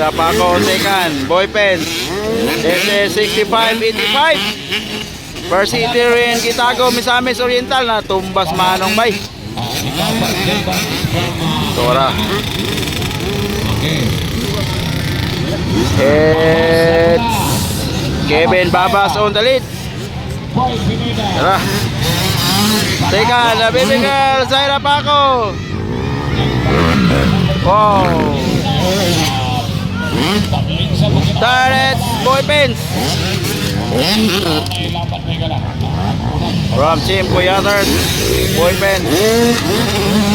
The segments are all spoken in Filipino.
Zaira Paco second. Boy Pens. This is 65-85. First city rin Kitago, Misamis Oriental na tumbas manong bay. Tora. It's Kevin Babas on the lead. Tara. Second, baby girl, Zaira Paco. Wow. Third, it's Boy Pens. From Team Kuya third, Boy Pens.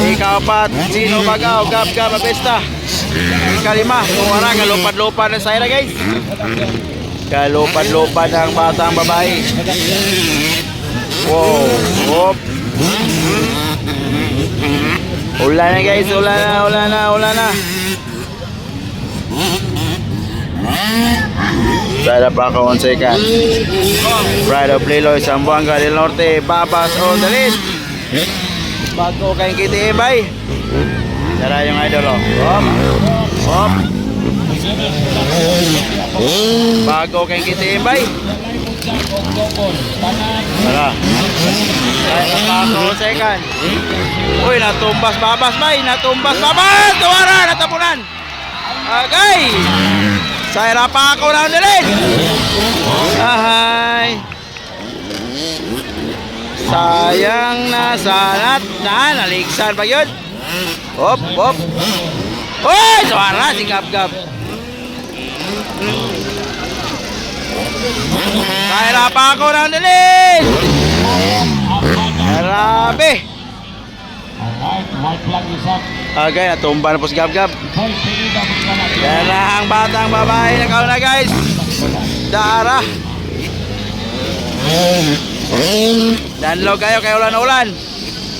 Ika-4, Sino Bagaw, Gab Abesta. Ika-5, Tuwara, kalupad-lupad ng Zaira guys. Kalupad-lupad ng batang babae. Wow. Hop. Ulan na guys, ulan na. Zaira Paco on second. Pride of Liloy, Zamboanga del Norte, Babas on the lead. Bago kayong KTM bay. Tara yung idol oh. Hop. Bago kayong KTM bay. Tara. Zaira Paco on second. Uy, natumbas Babas bay. Tuwara, natapunan. Okay. Zaira Paco na ulit. Ahay. Sayang na sanat na naligsan pa yun. Hop. Uy, suara si Gab. Zaira Paco na ulit. Grabe. Okay, natumba na po si Gab. Yan na ang batang babae na kauna guys. Dara. Danlog kayo kay ulan.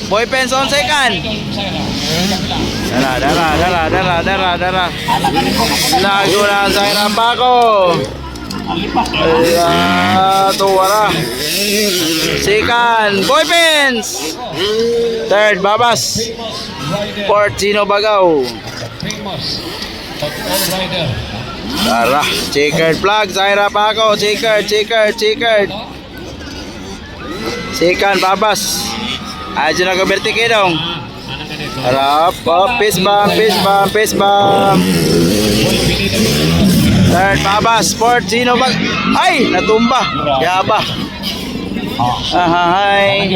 Boy Pens on second. Dara. Lago na Zaira Paco. Tuwara. Second, Boy Pens. Third, Babas. Fourth, Sino Bagaw. Tara, checkered flag, Zaira Paco, checkered. Second, Babas. Aja na kabertike dong. Tara, fist bump. Third, Babas. Fourth, Sino Bagaw. Ay, natumba. Yaba. Ahay.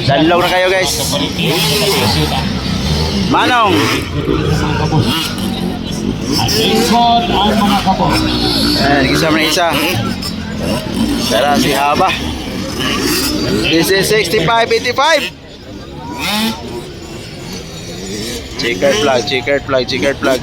Danlog na kayo guys. Manong. Nag-isama na isa. Tara si Haba. This is 65-85. Checkered flag.